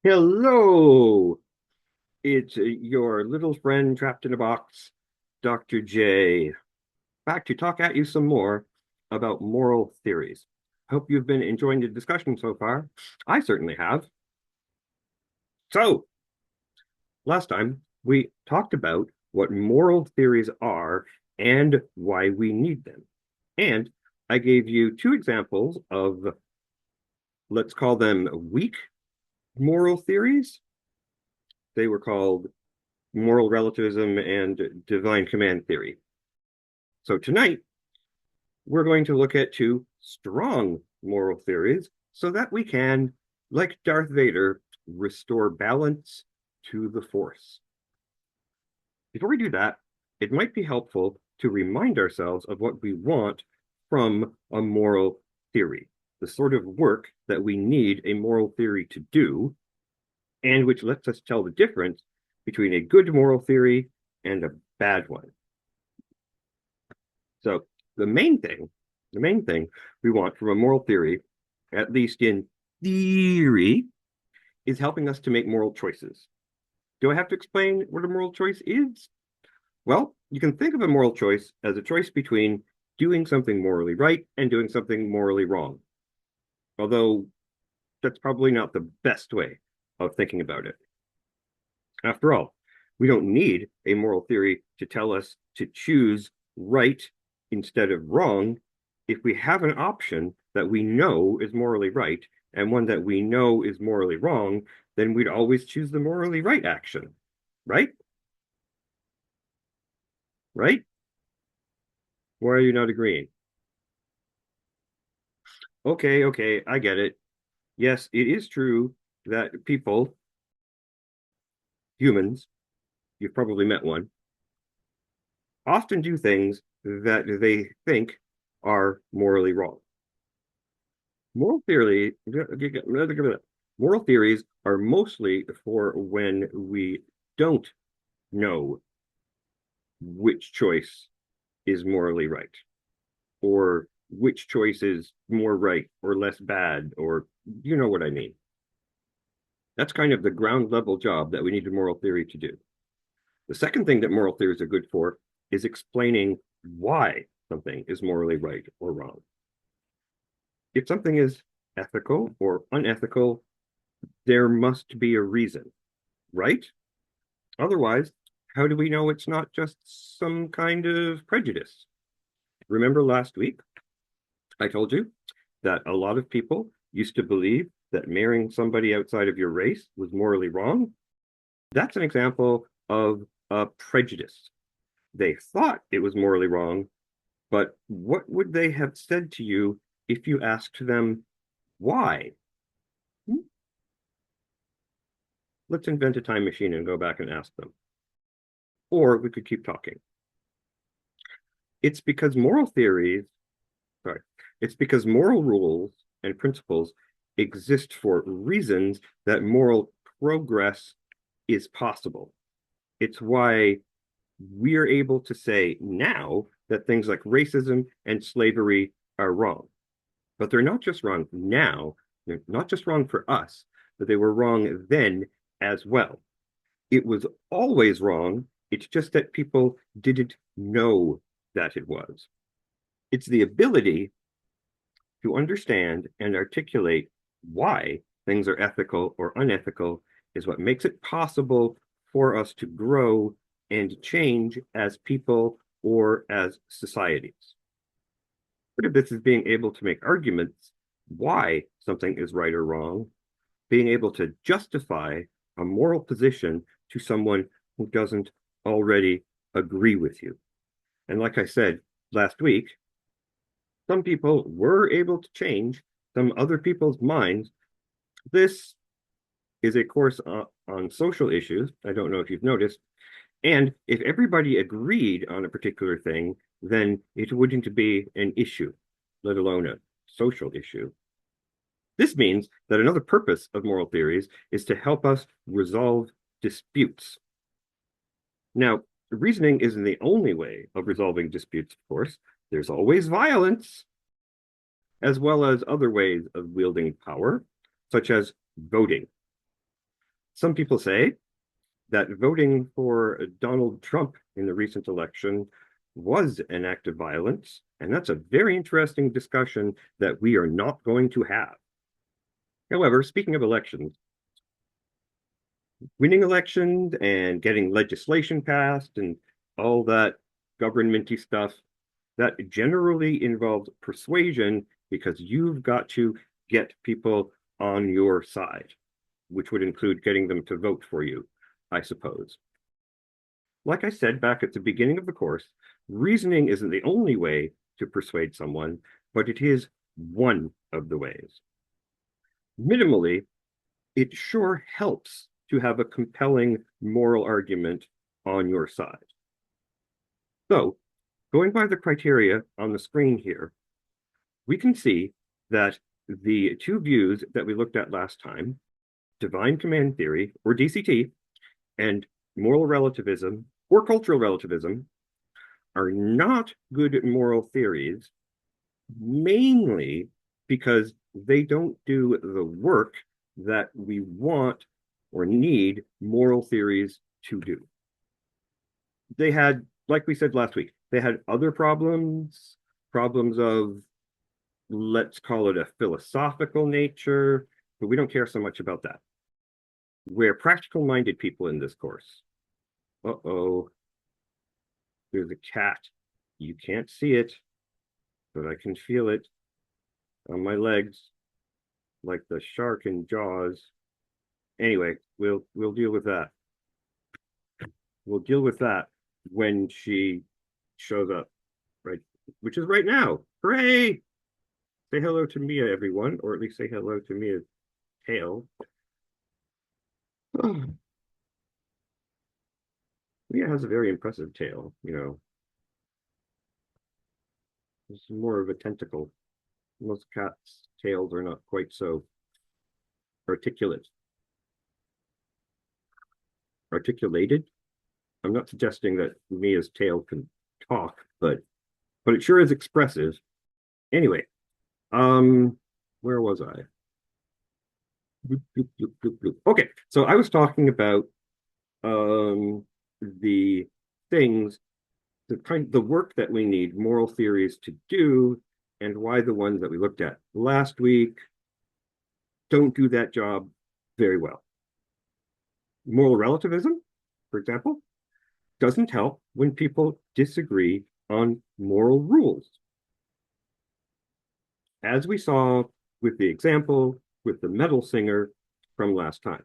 Hello, it's your little friend trapped in a box, Dr. J, back to talk at you some more about moral theories. Hope you've been enjoying the discussion so far. I certainly have. So, last time we talked about what moral theories are and why we need them. And I gave you two examples of, let's call them weak moral theories. They were called moral relativism and divine command theory. So tonight, we're going to look at two strong moral theories so that we can, like Darth Vader, restore balance to the Force. Before we do that, it might be helpful to remind ourselves of what we want from a moral theory, the sort of work that we need a moral theory to do, and which lets us tell the difference between a good moral theory and a bad one. So the main thing we want from a moral theory, at least in theory, is helping us to make moral choices. Do I have to explain what a moral choice is? Well, you can think of a moral choice as a choice between doing something morally right and doing something morally wrong. Although that's probably not the best way of thinking about it. After all, we don't need a moral theory to tell us to choose right instead of wrong. If we have an option that we know is morally right and one that we know is morally wrong, then we'd always choose the morally right action, right? Right? Why are you not agreeing? Okay, I get it. Yes, it is true that people, humans, you've probably met one, often do things that they think are morally wrong. Moral theory, moral theories are mostly for when we don't know which choice is morally right, or which choice is more right or less bad, or you know what I mean. That's kind of the ground level job that we need a moral theory to do. The second thing that moral theories are good for is explaining why something is morally right or wrong. If something is ethical or unethical, there must be a reason, right? Otherwise, how do we know it's not just some kind of prejudice? Remember last week, I told you that a lot of people used to believe that marrying somebody outside of your race was morally wrong. That's an example of a prejudice. They thought it was morally wrong, but what would they have said to you if you asked them why? Hmm? Let's invent a time machine and go back and ask them. Or we could keep talking. It's because moral theories, sorry, it's because moral rules and principles exist for reasons that moral progress is possible. It's why we're able to say now that things like racism and slavery are wrong. But they're not just wrong now, they're not just wrong for us, but they were wrong then as well. It was always wrong. It's just that people didn't know that it was. It's the ability to understand and articulate why things are ethical or unethical is what makes it possible for us to grow and change as people or as societies. Part of this is being able to make arguments why something is right or wrong, being able to justify a moral position to someone who doesn't already agree with you. And like I said last week, some people were able to change some other people's minds. This is a course on social issues. I don't know if you've noticed. And if everybody agreed on a particular thing, then it wouldn't be an issue, let alone a social issue. This means that another purpose of moral theories is to help us resolve disputes. Now, reasoning isn't the only way of resolving disputes, of course. There's always violence, as well as other ways of wielding power, such as voting. Some people say that voting for Donald Trump in the recent election was an act of violence, and that's a very interesting discussion that we are not going to have. However, speaking of elections, winning elections and getting legislation passed and all that governmenty stuff, that generally involves persuasion because you've got to get people on your side, which would include getting them to vote for you, I suppose. Like I said back at the beginning of the course, reasoning isn't the only way to persuade someone, but it is one of the ways. Minimally, it sure helps to have a compelling moral argument on your side. So, going by the criteria on the screen here, we can see that the two views that we looked at last time, divine command theory, or DCT, and moral relativism, or cultural relativism, are not good moral theories, mainly because they don't do the work that we want or need moral theories to do. They had, like we said last week, they had other problems, problems of, let's call it a philosophical nature, but we don't care so much about that. We're practical-minded people in this course. Uh-oh. There's a cat. You can't see it, but I can feel it on my legs, like the shark in Jaws. Anyway, we'll deal with that. We'll deal with that when she shows up, right? Which is right now. Hooray! Say hello to Mia, everyone, or at least say hello to Mia's tail. Oh, Mia has a very impressive tail, you know. It's more of a tentacle. Most cats' tails are not quite so articulate. Articulated? I'm not suggesting that Mia's tail can talk, but it sure is expressive. Anyway, where was I? Bloop, bloop, bloop, bloop, bloop. Okay, so I was talking about the things, the work that we need moral theories to do, and why the ones that we looked at last week don't do that job very well. Moral relativism, for example, doesn't help when people disagree on moral rules. As we saw with the example with the metal singer from last time.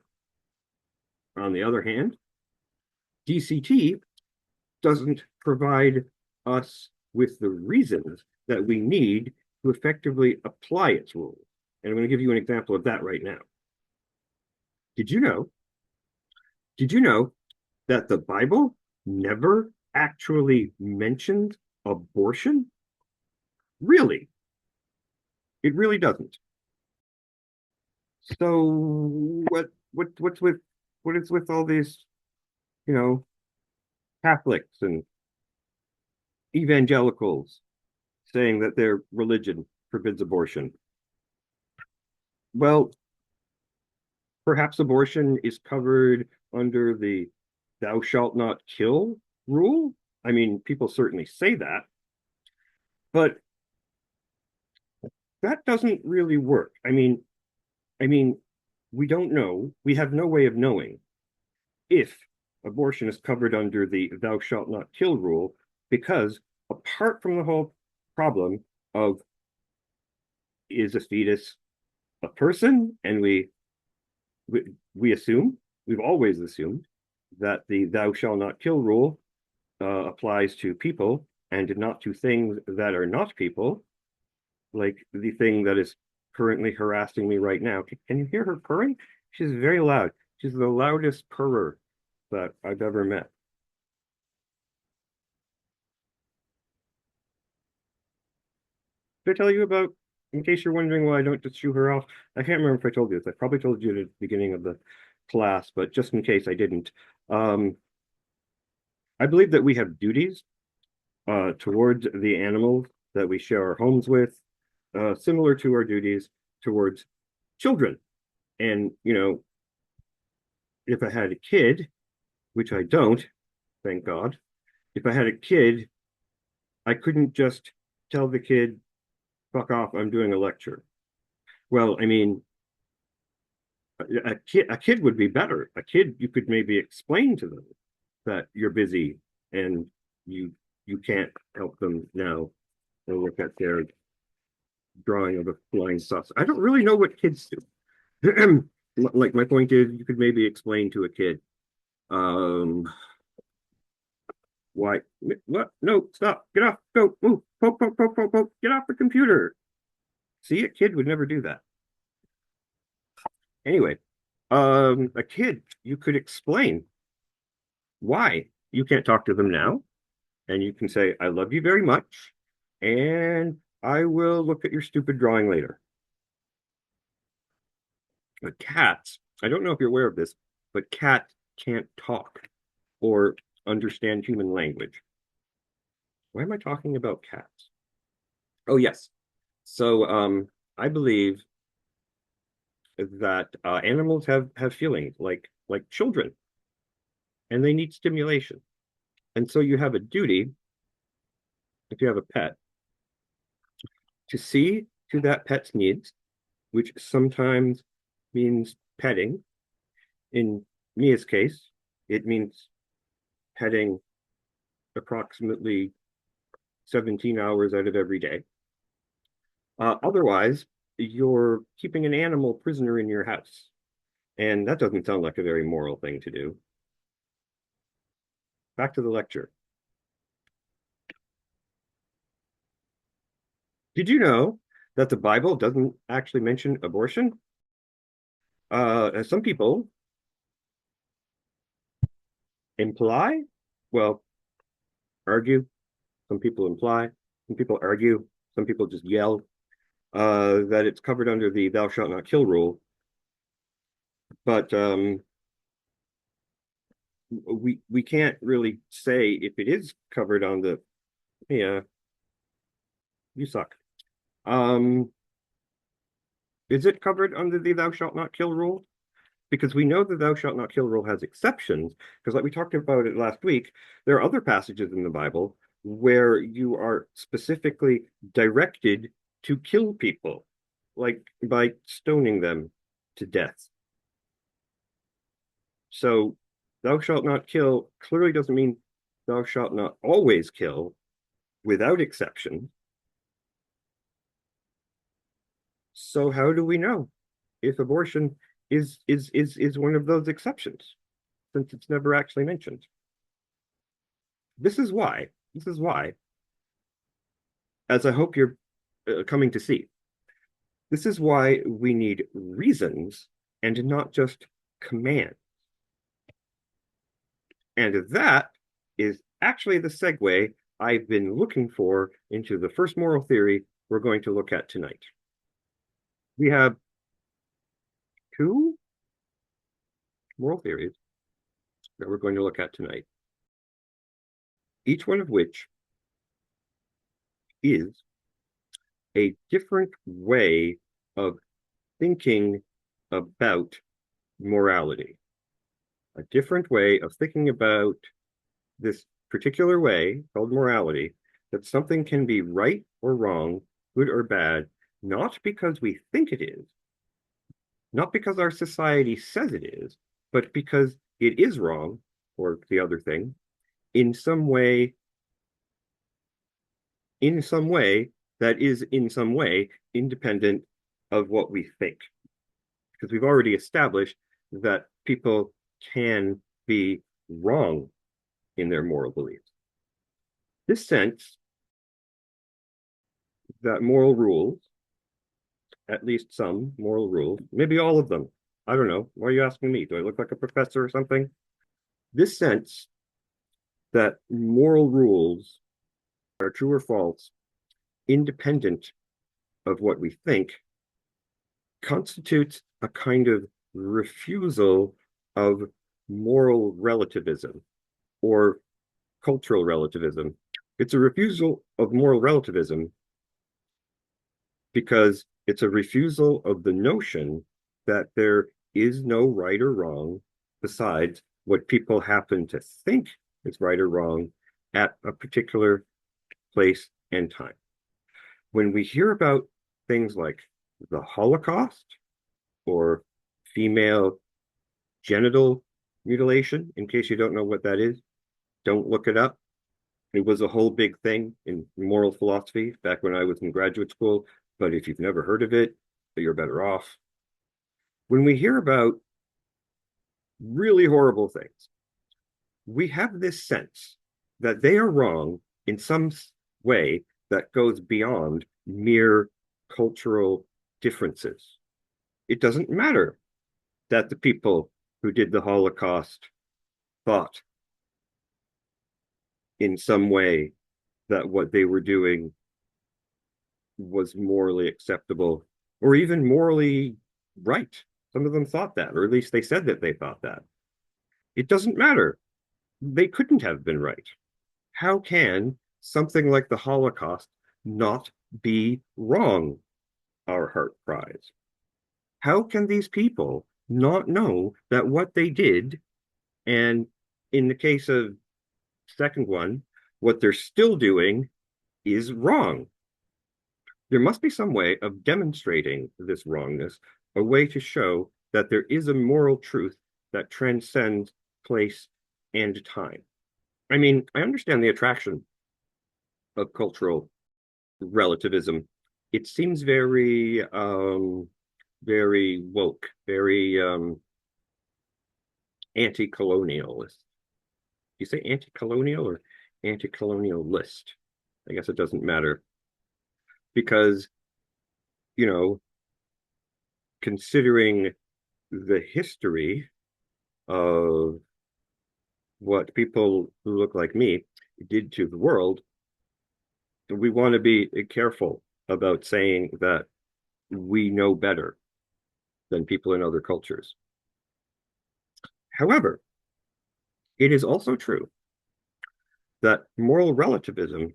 On the other hand, DCT doesn't provide us with the reasons that we need to effectively apply its rules. And I'm going to give you an example of that right now. Did you know that the Bible never actually mentions abortion? Really? It really doesn't. So what is with all these, you know, Catholics and evangelicals saying that their religion forbids abortion? Well, perhaps abortion is covered under the thou shalt not kill rule. I mean, people certainly say that, but that doesn't really work. I mean, we don't know. We have no way of knowing if abortion is covered under the thou shalt not kill rule, because apart from the whole problem of, is a fetus a person, and we assume, we've always assumed that the thou shalt not kill rule applies to people and not to things that are not people, like the thing that is currently harassing me right now. Can you hear her purring? She's very loud. She's the loudest purrer that I've ever met. Did I tell you about, in case you're wondering why I don't just shoo her off? I can't remember if I told you this. I probably told you at the beginning of the class, but just in case I didn't. I believe that we have duties towards the animals that we share our homes with, similar to our duties towards children. And, you know, if I had a kid, which I don't, thank God, if I had a kid, I couldn't just tell the kid, fuck off, I'm doing a lecture. Well, I mean, a kid would be better. A kid, you could maybe explain to them that you're busy and you you can't help them now and look at their drawing of a flying saucer. I don't really know what kids do. Like my point is, you could maybe explain to a kid, um, why, what? No, stop, get off, go, move, poke, poke, poke, poke, poke, get off the computer. See, a kid would never do that. Anyway, a kid, you could explain why you can't talk to them now, and you can say, I love you very much, and I will look at your stupid drawing later. But cats, I don't know if you're aware of this, but cats can't talk or understand human language. Why am I talking about cats? Oh, yes. So I believe that animals have feelings like children, and they need stimulation. And so you have a duty, if you have a pet, to see to that pet's needs, which sometimes means petting. In Mia's case, it means petting approximately 17 hours out of every day. Otherwise, you're keeping an animal prisoner in your house. And that doesn't sound like a very moral thing to do. Back to the lecture. Did you know that the Bible doesn't actually mention abortion? Some people imply, well, argue, some people imply, some people argue, some people just yell that it's covered under the thou shalt not kill rule. But we can't really say if it is covered on the, yeah, you suck. Um, is it covered under the thou shalt not kill rule? Because we know the thou shalt not kill rule has exceptions, because like we talked about it last week, there are other passages in the Bible where you are specifically directed to kill people, like by stoning them to death. So thou shalt not kill clearly doesn't mean thou shalt not always kill without exception. So how do we know if abortion is one of those exceptions, since it's never actually mentioned? This is why, as I hope you're coming to see, this is why we need reasons and not just commands. And that is actually the segue I've been looking for into the first moral theory we're going to look at tonight. We have two moral theories that we're going to look at tonight, each one of which is a different way of thinking about morality, a different way of thinking about this particular way called morality, that something can be right or wrong, good or bad, not because we think it is, not because our society says it is, but because it is wrong, or the other thing, in some way that is in some way independent of what we think. Because we've already established that people can be wrong in their moral beliefs. This sense that moral rules, at least some moral rules, maybe all of them, I don't know, why are you asking me? Do I look like a professor or something? This sense that moral rules are true or false, independent of what we think, constitutes a kind of refusal of moral relativism or cultural relativism. It's a refusal of moral relativism because it's a refusal of the notion that there is no right or wrong, besides what people happen to think is right or wrong at a particular place and time. When we hear about things like the Holocaust or female genital mutilation, in case you don't know what that is, don't look it up. It was a whole big thing in moral philosophy back when I was in graduate school. But if you've never heard of it, you're better off. When we hear about really horrible things, we have this sense that they are wrong in some way that goes beyond mere cultural differences. It doesn't matter that the people who did the Holocaust thought in some way that what they were doing was morally acceptable or even morally right. Some of them thought that, or at least they said that they thought that. It doesn't matter. They couldn't have been right. How can something like the Holocaust not be wrong? Our heart cries. How can these people not know that what they did, and in the case of second one, what they're still doing is wrong? There must be some way of demonstrating this wrongness, a way to show that there is a moral truth that transcends place and time. I mean, I understand the attraction of cultural relativism. It seems very woke, very anti-colonialist. You say anti-colonial or anti-colonialist? I guess it doesn't matter because, you know, considering the history of what people who look like me did to the world, we want to be careful about saying that we know better than people in other cultures. However, it is also true that moral relativism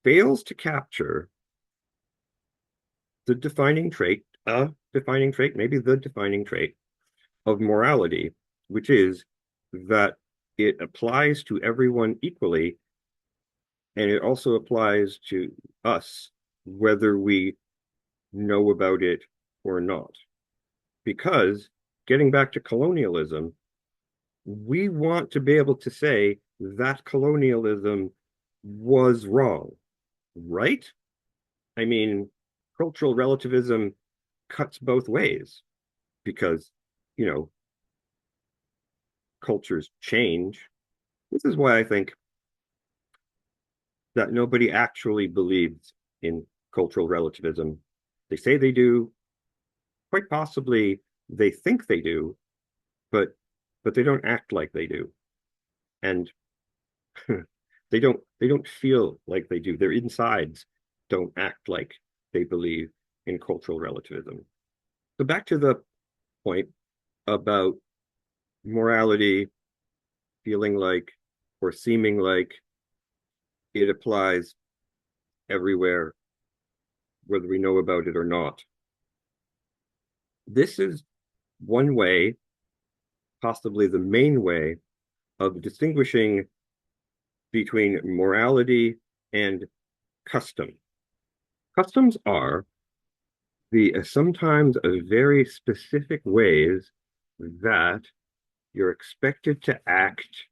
fails to capture the defining trait, maybe the defining trait of morality, which is that it applies to everyone equally, and it also applies to us, whether we know about it or not. Because getting back to colonialism, we want to be able to say that colonialism was wrong, right? I mean, cultural relativism cuts both ways because, you know, cultures change. This is why I think that nobody actually believes in cultural relativism. They say they do, quite possibly they think they do, but they don't act like they do. And they don't feel like they do. Their insides don't act like they believe in cultural relativism. So back to the point about morality feeling like or seeming like it applies everywhere, whether we know about it or not. This is one way, possibly the main way, of distinguishing between morality and custom. Customs are the sometimes very specific ways that you're expected to act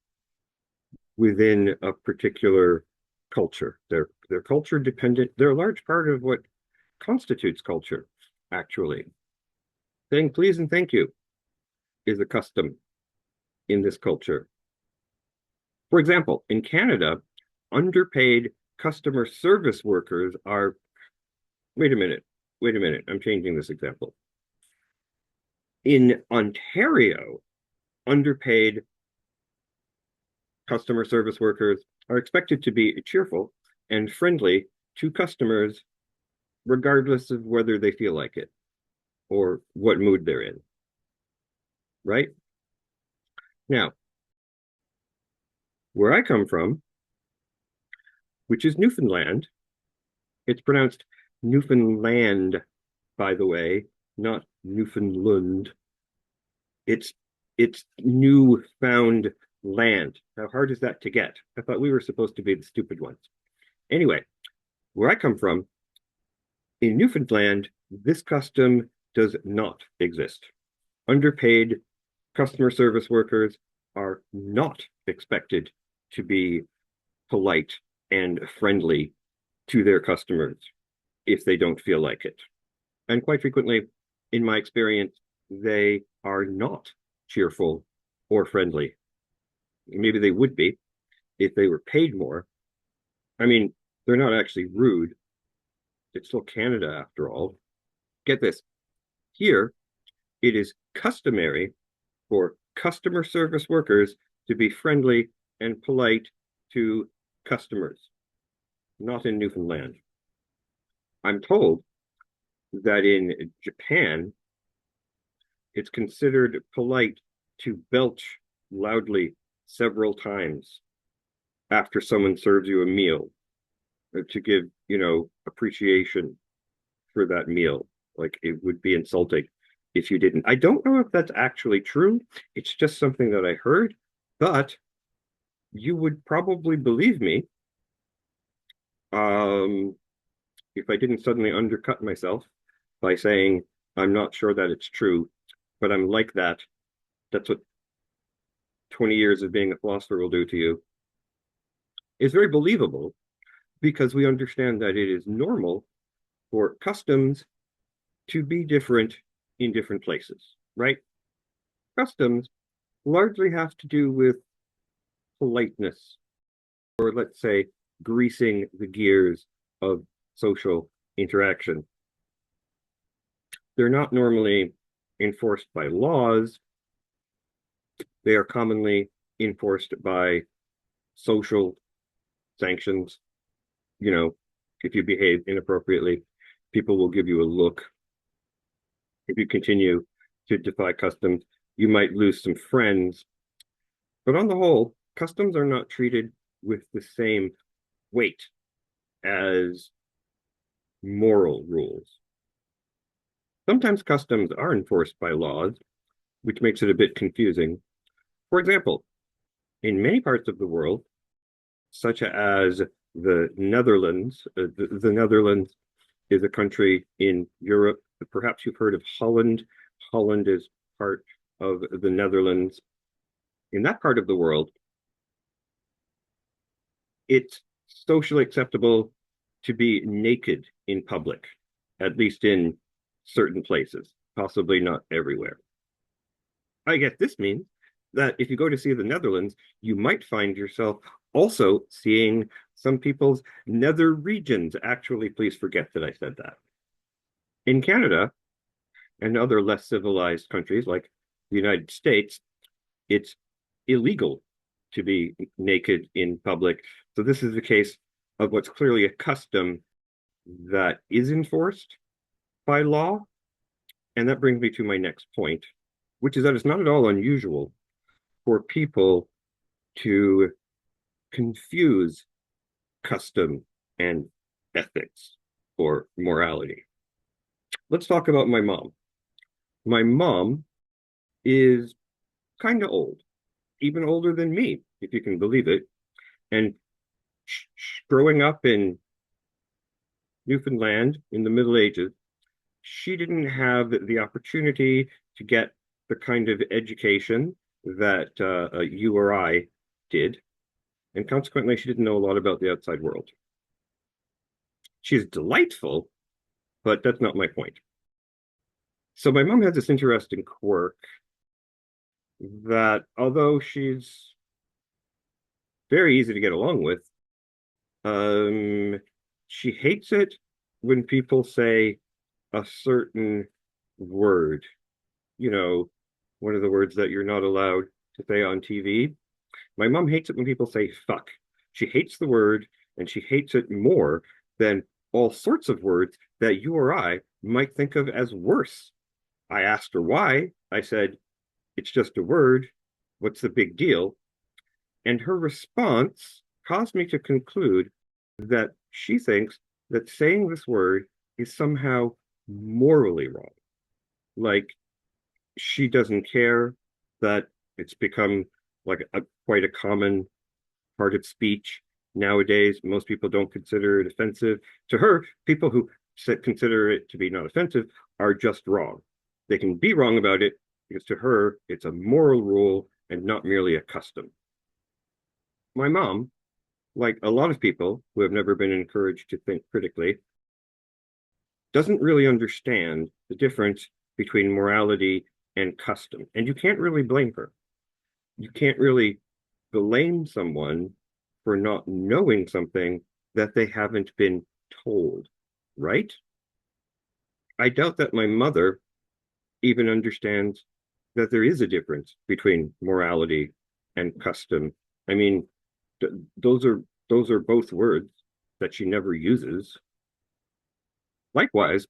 within a particular culture. They're culture dependent. They're a large part of what constitutes culture, actually. Saying please and thank you is a custom in this culture. For example, in Canada, underpaid customer service workers are, wait a minute, I'm changing this example. In Ontario, underpaid customer service workers are expected to be cheerful and friendly to customers, regardless of whether they feel like it or what mood they're in. Right? Now, where I come from, which is Newfoundland, it's pronounced Newfoundland, by the way, not Newfoundland. it's newfound land. How hard is that to get? I thought we were supposed to be the stupid ones. Anyway, where I come from, in Newfoundland, this custom does not exist. Underpaid customer service workers are not expected to be polite and friendly to their customers if they don't feel like it. And quite frequently, in my experience, they are not cheerful or friendly. Maybe they would be if they were paid more. I mean, they're not actually rude. It's still Canada after all. Get this. Here, it is customary for customer service workers to be friendly and polite to customers, not in Newfoundland. I'm told that in Japan, it's considered polite to belch loudly several times after someone serves you a meal, or to give, appreciation for that meal. Like, it would be insulting if you didn't. I don't know if that's actually true. It's just something that I heard, but you would probably believe me if I didn't suddenly undercut myself by saying I'm not sure that it's true, but I'm like that. That's what 20 years of being a philosopher will do to you. It's very believable because we understand that it is normal for customs to be different in different places, right? Customs largely have to do with politeness, or let's say, greasing the gears of social interaction. They're not normally enforced by laws. They are commonly enforced by social sanctions. If you behave inappropriately, people will give you a look. If you continue to defy customs, you might lose some friends. But on the whole, customs are not treated with the same weight as moral rules. Sometimes customs are enforced by laws, which makes it a bit confusing. For example, in many parts of the world, such as the Netherlands, the Netherlands is a country in Europe. Perhaps you've heard of Holland. Holland is part of the Netherlands. In that part of the world, it's socially acceptable to be naked in public, at least in certain places, possibly not everywhere. I guess this means that if you go to see the Netherlands, you might find yourself also seeing some people's nether regions. Actually, please forget that I said that. In Canada and other less civilized countries like the United States, it's illegal to be naked in public. So this is a case of what's clearly a custom that is enforced by law. And that brings me to my next point, which is that it's not at all unusual for people to confuse custom and ethics or morality. Let's talk about my mom. My mom is kind of old, even older than me, if you can believe it. And growing up in Newfoundland in the Middle Ages, she didn't have the opportunity to get the kind of education that you or I did. And consequently, she didn't know a lot about the outside world. She's delightful, but that's not my point. So my mom has this interesting quirk that although she's very easy to get along with, she hates it when people say a certain word. One of the words that you're not allowed to say on TV. My mom hates it when people say fuck. She hates the word, and she hates it more than all sorts of words that you or I might think of as worse. I asked her why. I said, it's just a word. What's the big deal? And her response caused me to conclude that she thinks that saying this word is somehow morally wrong. Like, She doesn't care that it's become like quite a common part of speech nowadays. Most people don't consider it offensive. To her, people who consider it to be not offensive are just wrong. They can be wrong about it because to her, it's a moral rule and not merely a custom. My mom, like a lot of people who have never been encouraged to think critically, doesn't really understand the difference between morality and custom. And you can't really blame her. You can't really blame someone for not knowing something that they haven't been told, right? I doubt that my mother even understands that there is a difference between morality and custom. I mean, th those are both words that she never uses. Likewise,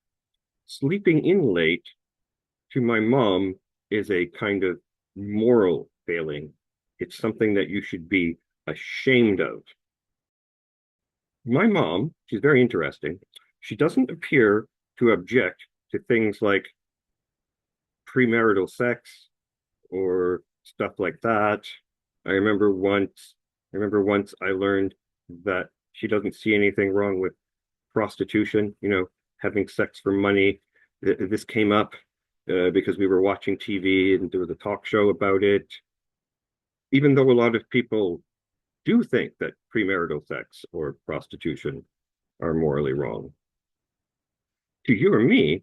sleeping in late to my mom is a kind of moral failing. It's something that you should be ashamed of. My mom, she's very interesting. She doesn't appear to object to things like premarital sex or stuff like that. I remember once, I learned that she doesn't see anything wrong with prostitution, having sex for money. This came up because we were watching TV and there was a talk show about it. Even though a lot of people do think that premarital sex or prostitution are morally wrong. To you or me,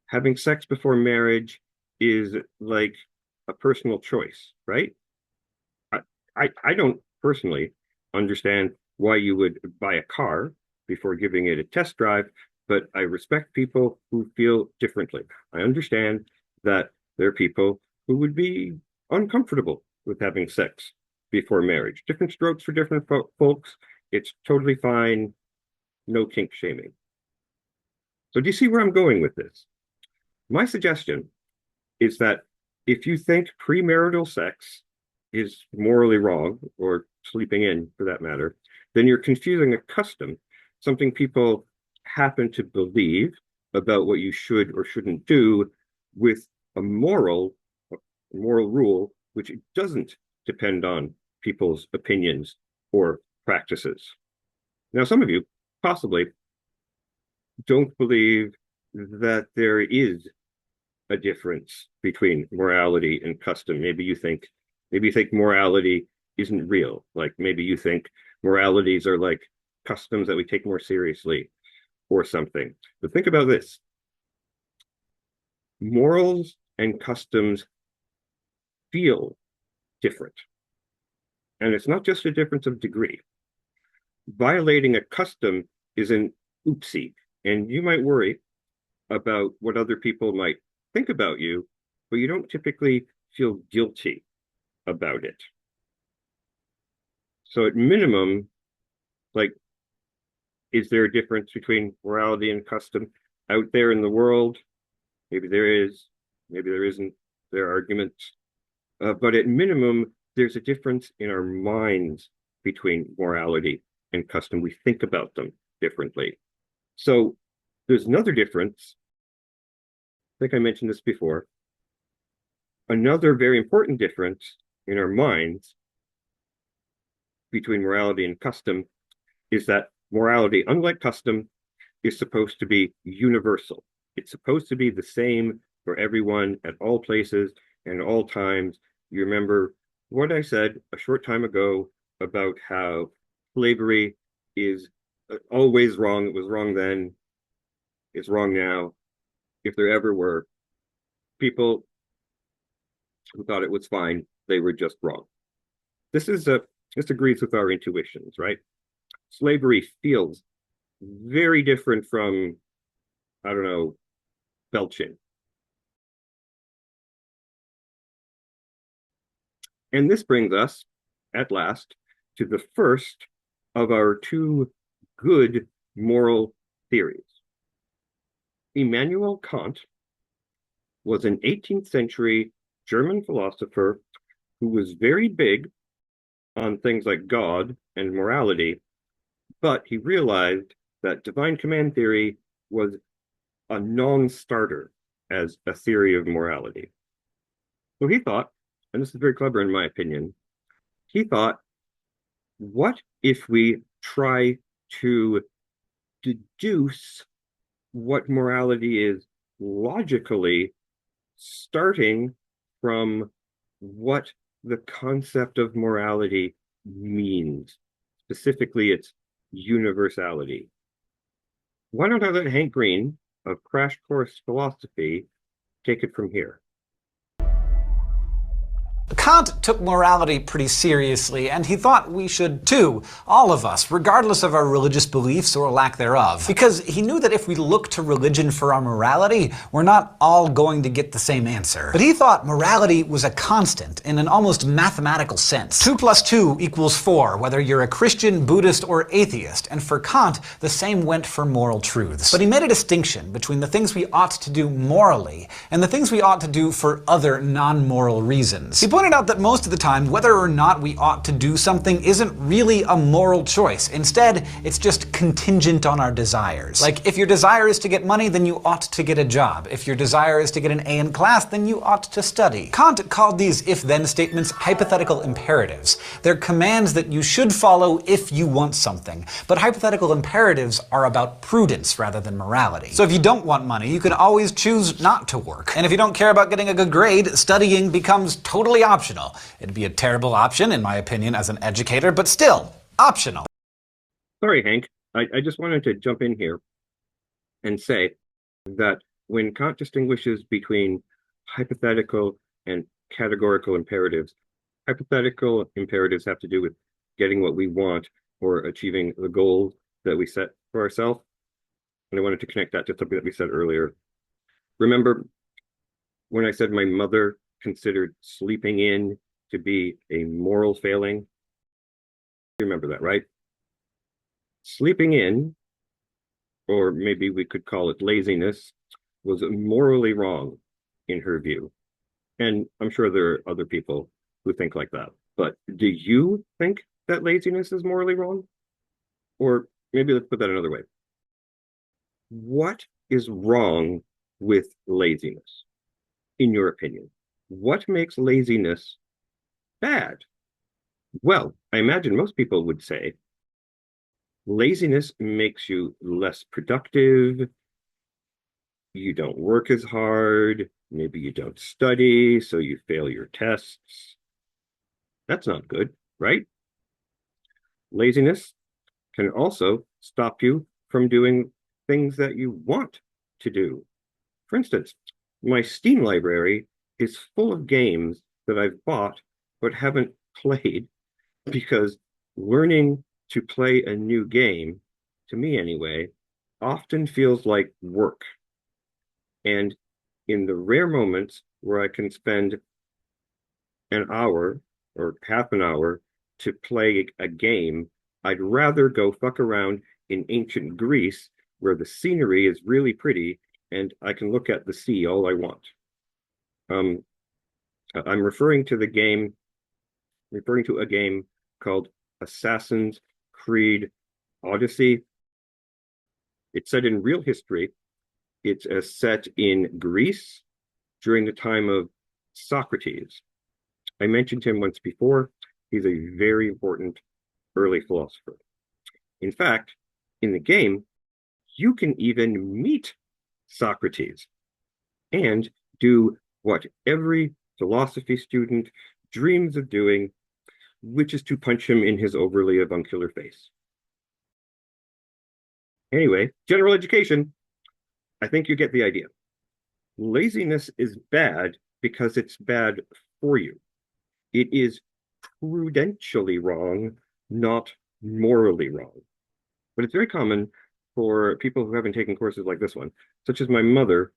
having sex before marriage is like a personal choice, right? I, I don't personally understand why you would buy a car before giving it a test drive, but I respect people who feel differently. I understand that there are people who would be uncomfortable with having sex before marriage. Different strokes for different folks. It's totally fine. No kink shaming. So do you see where I'm going with this? My suggestion is that if you think premarital sex is morally wrong, or sleeping in for that matter, then you're confusing a custom, something people happen to believe about what you should or shouldn't do, with a moral rule, which doesn't depend on people's opinions or practices. Now, some of you possibly don't believe that there is a difference between morality and custom. Maybe you think morality isn't real. Like maybe you think moralities are like customs that we take more seriously or something. But think about this. Morals and customs feel different. And it's not just a difference of degree. Violating a custom is an oopsie. And you might worry about what other people might think about you, but you don't typically feel guilty about it. So at minimum, like, is there a difference between morality and custom out there in the world? Maybe there is, maybe there isn't. There are arguments. But at minimum, there's a difference in our minds between morality and custom. We think about them differently. So there's another difference. I think I mentioned this before. Another very important difference in our minds between morality and custom is that morality, unlike custom, is supposed to be universal. It's supposed to be the same for everyone at all places and all times. You remember what I said a short time ago about how slavery is always wrong. It was wrong then. It's wrong now. If there ever were people who thought it was fine, they were just wrong. This agrees with our intuitions, right? Slavery feels very different from, I don't know, belching. And this brings us, at last, to the first of our two good moral theories. Immanuel Kant was an 18th century German philosopher who was very big on things like God and morality, but he realized that divine command theory was a non-starter as a theory of morality. So he thought, and this is very clever in my opinion, he thought, what if we try to deduce what morality is logically, starting from what the concept of morality means, specifically its universality. Why don't I let Hank Green of Crash Course Philosophy take it from here? Kant took morality pretty seriously, and he thought we should too, all of us, regardless of our religious beliefs or lack thereof. Because he knew that if we look to religion for our morality, we're not all going to get the same answer. But he thought morality was a constant in an almost mathematical sense. 2 plus 2 equals 4, whether you're a Christian, Buddhist, or atheist, and for Kant, the same went for moral truths. But he made a distinction between the things we ought to do morally and the things we ought to do for other non-moral reasons. He pointed out that most of the time, whether or not we ought to do something isn't really a moral choice. Instead, it's just contingent on our desires. Like, if your desire is to get money, then you ought to get a job. If your desire is to get an A in class, then you ought to study. Kant called these if-then statements hypothetical imperatives. They're commands that you should follow if you want something. But hypothetical imperatives are about prudence rather than morality. So if you don't want money, you can always choose not to work. And if you don't care about getting a good grade, studying becomes totally optional. It'd be a terrible option, in my opinion, as an educator, but still, optional. Sorry, Hank. I just wanted to jump in here and say that when Kant distinguishes between hypothetical and categorical imperatives, hypothetical imperatives have to do with getting what we want or achieving the goal that we set for ourselves. And I wanted to connect that to something that we said earlier. Remember when I said my mother considered sleeping in to be a moral failing? You remember that, right? Sleeping in, or maybe we could call it laziness, was morally wrong in her view. And I'm sure there are other people who think like that. But do you think that laziness is morally wrong? Or maybe let's put that another way. What is wrong with laziness, in your opinion? What makes laziness bad? Well, I imagine most people would say laziness makes you less productive, you don't work as hard, maybe you don't study, so you fail your tests. That's not good, right? Laziness can also stop you from doing things that you want to do. For instance, my Steam library is full of games that I've bought but haven't played because learning to play a new game, to me anyway, often feels like work. And in the rare moments where I can spend an hour or half an hour to play a game, I'd rather go fuck around in ancient Greece where the scenery is really pretty and I can look at the sea all I want. I'm referring to a game called Assassin's Creed Odyssey. It's set in real history. It's set in Greece during the time of Socrates. I mentioned him once before. He's a very important early philosopher. In fact, in the game, you can even meet Socrates and do what every philosophy student dreams of doing, which is to punch him in his overly avuncular face. Anyway, general education, I think you get the idea. Laziness is bad because it's bad for you. It is prudentially wrong, not morally wrong. But it's very common for people who haven't taken courses like this one, such as my mother,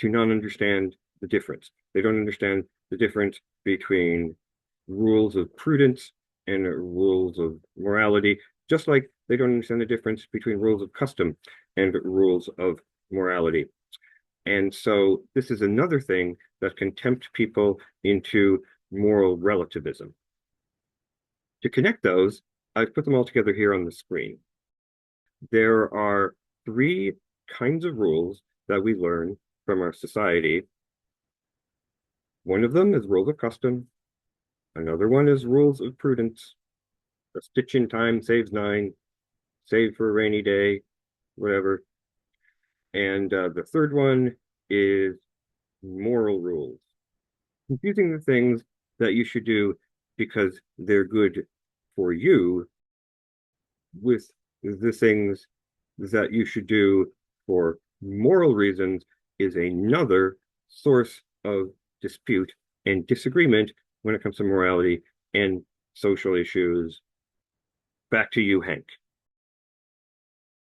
to not understand the difference. They don't understand the difference between rules of prudence and rules of morality, just like they don't understand the difference between rules of custom and rules of morality. And so this is another thing that can tempt people into moral relativism. To connect those, I've put them all together here on the screen. There are 3 kinds of rules that we learn from our society. One of them is rules of custom. Another one is rules of prudence. A stitch in time saves nine, save for a rainy day, whatever. And the third one is moral rules, confusing the things that you should do because they're good for you with the things that you should do for moral reasons is another source of dispute and disagreement when it comes to morality and social issues. Back to you, Hank.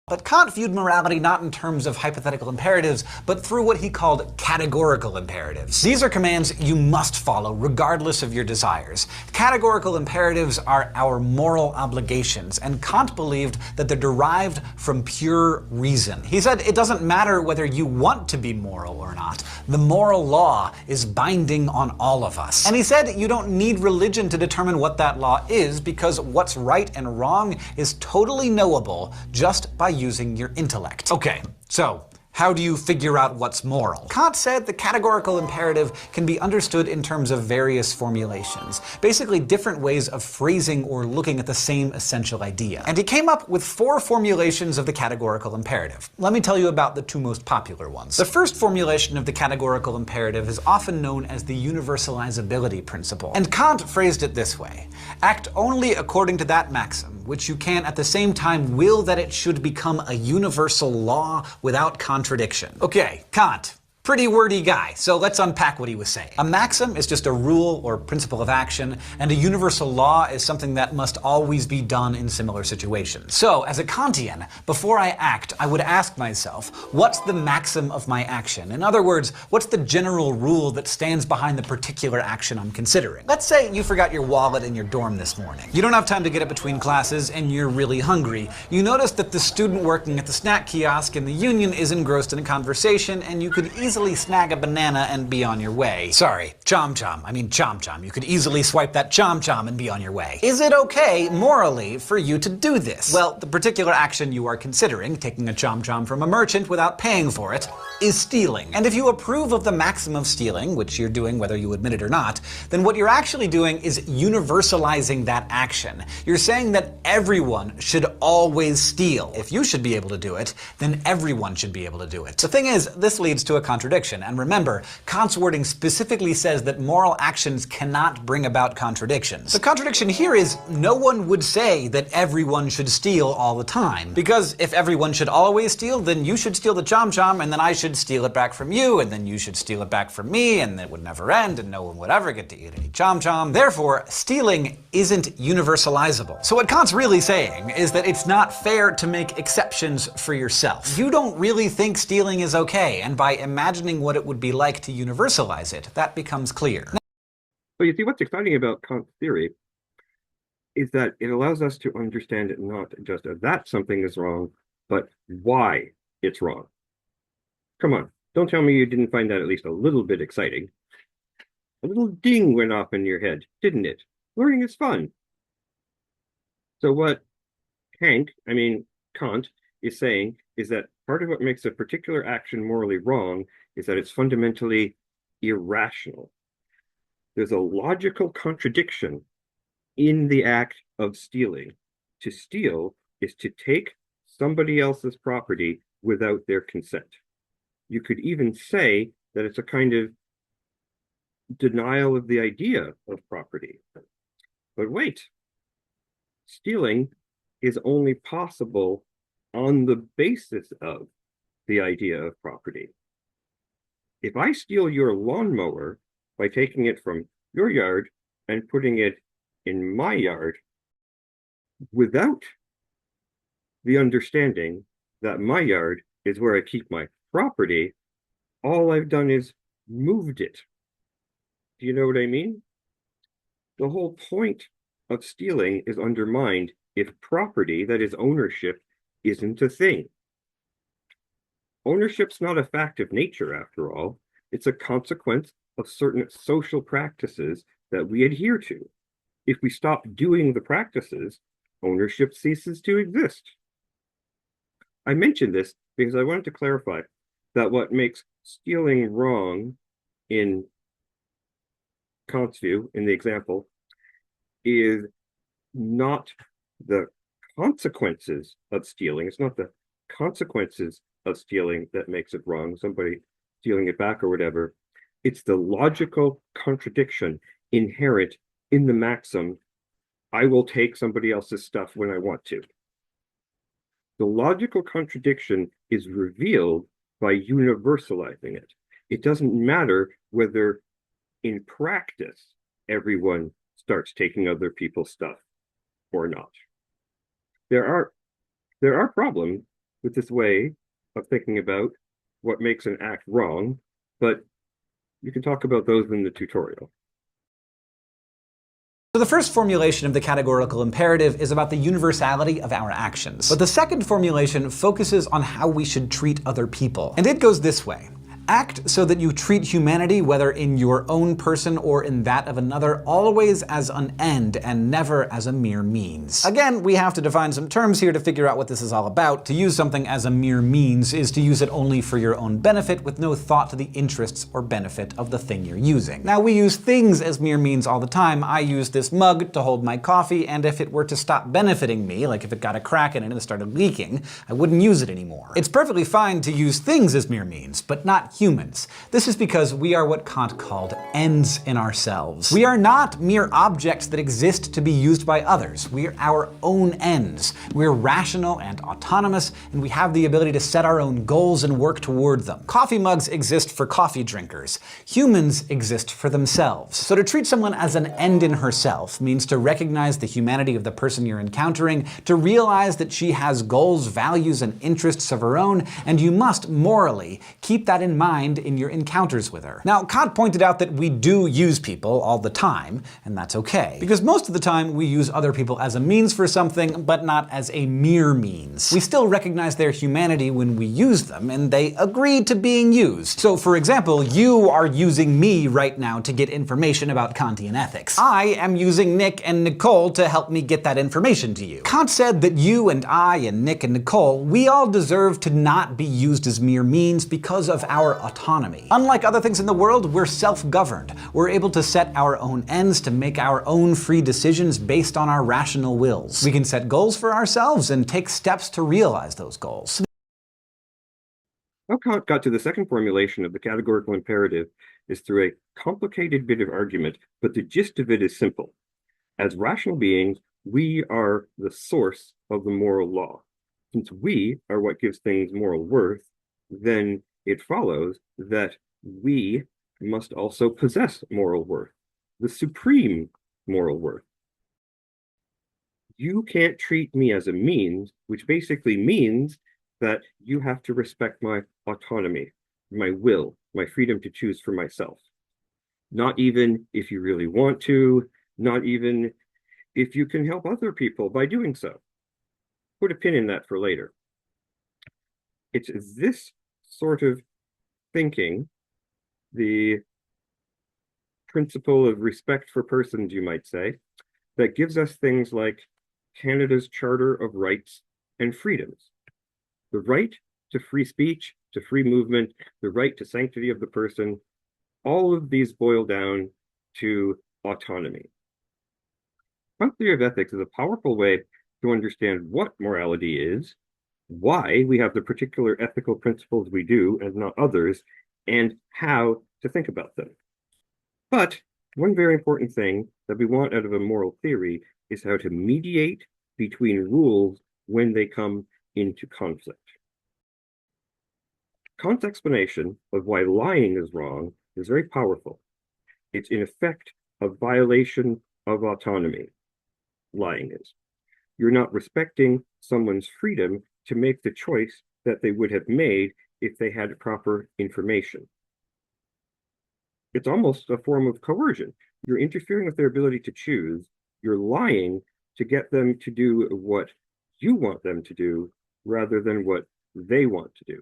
But Kant viewed morality not in terms of hypothetical imperatives, but through what he called categorical imperatives. These are commands you must follow, regardless of your desires. Categorical imperatives are our moral obligations, and Kant believed that they're derived from pure reason. He said it doesn't matter whether you want to be moral or not. The moral law is binding on all of us. And he said you don't need religion to determine what that law is, because what's right and wrong is totally knowable just by using your intellect. Okay, so how do you figure out what's moral? Kant said the categorical imperative can be understood in terms of various formulations, basically different ways of phrasing or looking at the same essential idea. And he came up with 4 formulations of the categorical imperative. Let me tell you about the 2 most popular ones. The first formulation of the categorical imperative is often known as the universalizability principle. And Kant phrased it this way: act only according to that maxim, which you can at the same time will that it should become a universal law without contradiction. Okay, Kant. Pretty wordy guy, so let's unpack what he was saying. A maxim is just a rule or principle of action, and a universal law is something that must always be done in similar situations. So, as a Kantian, before I act, I would ask myself, what's the maxim of my action? In other words, what's the general rule that stands behind the particular action I'm considering? Let's say you forgot your wallet in your dorm this morning. You don't have time to get it between classes, and you're really hungry. You notice that the student working at the snack kiosk in the Union is engrossed in a conversation, and you could easily snag a banana and be on your way. Sorry, chom-chom. I mean chom-chom. You could easily swipe that chom-chom and be on your way. Is it okay, morally, for you to do this? Well, the particular action you are considering, taking a chom-chom from a merchant without paying for it, is stealing. And if you approve of the maxim of stealing, which you're doing whether you admit it or not, then what you're actually doing is universalizing that action. You're saying that everyone should always steal. If you should be able to do it, then everyone should be able to do it. The thing is, this leads to a contradiction. And remember, Kant's wording specifically says that moral actions cannot bring about contradictions. The contradiction here is no one would say that everyone should steal all the time. Because if everyone should always steal, then you should steal the chom-chom, and then I should steal it back from you, and then you should steal it back from me, and it would never end, and no one would ever get to eat any chom-chom. Therefore, stealing isn't universalizable. So what Kant's really saying is that it's not fair to make exceptions for yourself. You don't really think stealing is okay, and by imagining what it would be like to universalize it, that becomes clear. But you see, what's exciting about Kant's theory is that it allows us to understand it not just that something is wrong, but why it's wrong. Come on, don't tell me you didn't find that at least a little bit exciting. A little ding went off in your head, didn't it? Learning is fun. So what Kant, is saying is that part of what makes a particular action morally wrong is that it's fundamentally irrational. There's a logical contradiction in the act of stealing. To steal is to take somebody else's property without their consent. You could even say that it's a kind of denial of the idea of property. But wait, stealing is only possible on the basis of the idea of property. If I steal your lawnmower by taking it from your yard and putting it in my yard without the understanding that my yard is where I keep my property, all I've done is moved it. Do you know what I mean? The whole point of stealing is undermined if property, that is ownership, isn't a thing. Ownership's not a fact of nature, after all. It's a consequence of certain social practices that we adhere to. If we stop doing the practices, ownership ceases to exist. I mentioned this because I wanted to clarify that what makes stealing wrong in Kant's view in the example is not the consequences of stealing. It's not the consequences of stealing that makes it wrong, somebody stealing it back or whatever. It's the logical contradiction inherent in the maxim, I will take somebody else's stuff when I want to. The logical contradiction is revealed by universalizing it. It doesn't matter whether in practice everyone starts taking other people's stuff or not. There are problems with this way of thinking about what makes an act wrong, but you can talk about those in the tutorial. So the first formulation of the categorical imperative is about the universality of our actions. But the second formulation focuses on how we should treat other people. And it goes this way. Act so that you treat humanity, whether in your own person or in that of another, always as an end and never as a mere means. Again, we have to define some terms here to figure out what this is all about. To use something as a mere means is to use it only for your own benefit with no thought to the interests or benefit of the thing you're using. Now, we use things as mere means all the time. I use this mug to hold my coffee, and if it were to stop benefiting me, like if it got a crack in it and it started leaking, I wouldn't use it anymore. It's perfectly fine to use things as mere means, but not humans. This is because we are what Kant called ends in ourselves. We are not mere objects that exist to be used by others. We are our own ends. We're rational and autonomous, and we have the ability to set our own goals and work toward them. Coffee mugs exist for coffee drinkers. Humans exist for themselves. So to treat someone as an end in herself means to recognize the humanity of the person you're encountering, to realize that she has goals, values, and interests of her own, and you must morally keep that in mind in your encounters with her. Now, Kant pointed out that we do use people all the time, and that's okay. Because most of the time we use other people as a means for something, but not as a mere means. We still recognize their humanity when we use them, and they agree to being used. So, for example, you are using me right now to get information about Kantian ethics. I am using Nick and Nicole to help me get that information to you. Kant said that you and I and Nick and Nicole, we all deserve to not be used as mere means because of our autonomy. Unlike other things in the world, we're self-governed. We're able to set our own ends, to make our own free decisions based on our rational wills. We can set goals for ourselves and take steps to realize those goals. How Kant got to the second formulation of the categorical imperative is through a complicated bit of argument, but the gist of it is simple. As rational beings, we are the source of the moral law. Since we are what gives things moral worth, then it follows that we must also possess moral worth, the supreme moral worth. You can't treat me as a means, which basically means that you have to respect my autonomy, my will, my freedom to choose for myself. Not even if you really want to, not even if you can help other people by doing so. Put a pin in that for later. It's this sort of thinking, the principle of respect for persons, you might say, that gives us things like Canada's Charter of Rights and Freedoms. The right to free speech, to free movement, the right to sanctity of the person, all of these boil down to autonomy. Kant's theory of ethics is a powerful way to understand what morality is, why we have the particular ethical principles we do and not others, and how to think about them. But one very important thing that we want out of a moral theory is how to mediate between rules when they come into conflict. Kant's explanation of why lying is wrong is very powerful. It's in effect a violation of autonomy. Lying is. You're not respecting someone's freedom to make the choice that they would have made if they had proper information. It's almost a form of coercion. You're interfering with their ability to choose. You're lying to get them to do what you want them to do rather than what they want to do.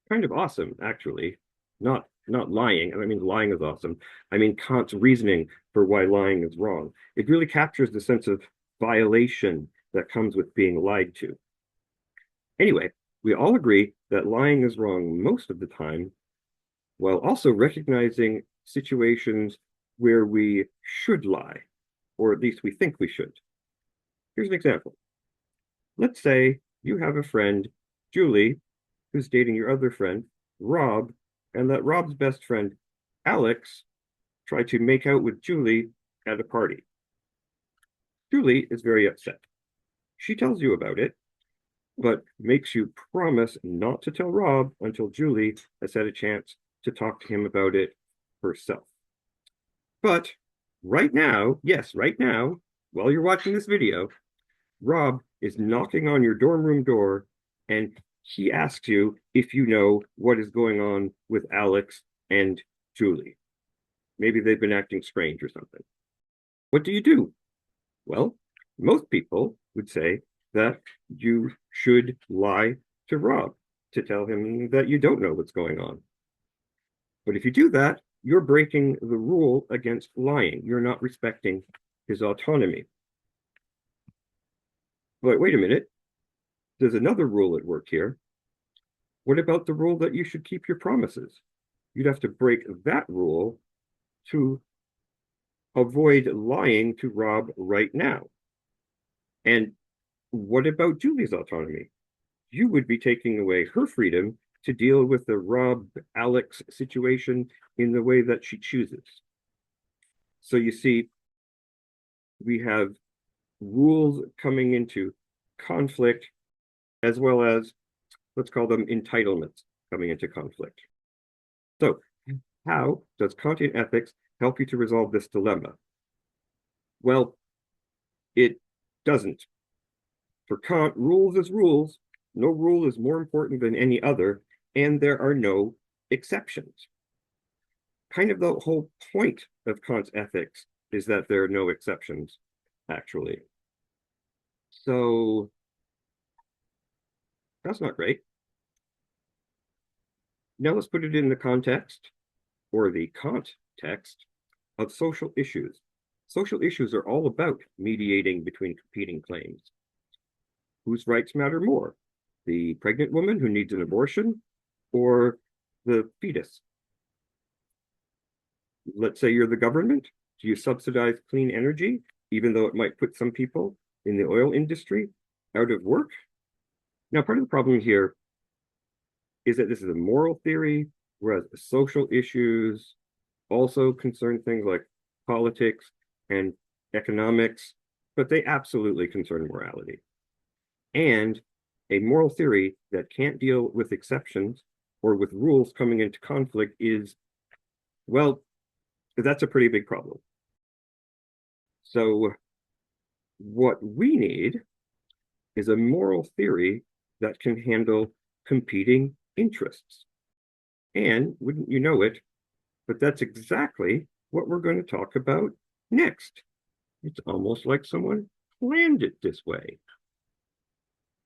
Kind of awesome, actually. Not lying. I mean, lying is awesome. I mean, Kant's reasoning for why lying is wrong. It really captures the sense of violation that comes with being lied to. Anyway, we all agree that lying is wrong most of the time, while also recognizing situations where we should lie, or at least we think we should. Here's an example. Let's say you have a friend, Julie, who's dating your other friend, Rob, and that Rob's best friend, Alex, tried to make out with Julie at a party. Julie is very upset. She tells you about it, but makes you promise not to tell Rob until Julie has had a chance to talk to him about it herself. But right now, yes, right now, while you're watching this video, Rob is knocking on your dorm room door and he asks you if you know what is going on with Alex and Julie. Maybe they've been acting strange or something. What do? Well, most people would say that you should lie to Rob to tell him that you don't know what's going on. But if you do that, you're breaking the rule against lying. You're not respecting his autonomy. But wait a minute, there's another rule at work here. What about the rule that you should keep your promises? You'd have to break that rule to avoid lying to Rob right now. And what about Julie's autonomy? You would be taking away her freedom to deal with the Rob-Alex situation in the way that she chooses. So you see, we have rules coming into conflict, as well as, let's call them entitlements coming into conflict. So how does Kantian ethics help you to resolve this dilemma? Well, it doesn't. For Kant, rules is rules. No rule is more important than any other, and there are no exceptions. Kind of the whole point of Kant's ethics is that there are no exceptions, actually. So that's not great. Now let's put it in the context, or the Kant text, of social issues. Social issues are all about mediating between competing claims. Whose rights matter more? The pregnant woman who needs an abortion or the fetus? Let's say you're the government. Do you subsidize clean energy, even though it might put some people in the oil industry out of work? Now, part of the problem here is that this is a moral theory, whereas social issues also concern things like politics and economics, but they absolutely concern morality. And a moral theory that can't deal with exceptions or with rules coming into conflict is, well, that's a pretty big problem. So what we need is a moral theory that can handle competing interests. And wouldn't you know it, but that's exactly what we're going to talk about next. It's almost like someone planned it this way.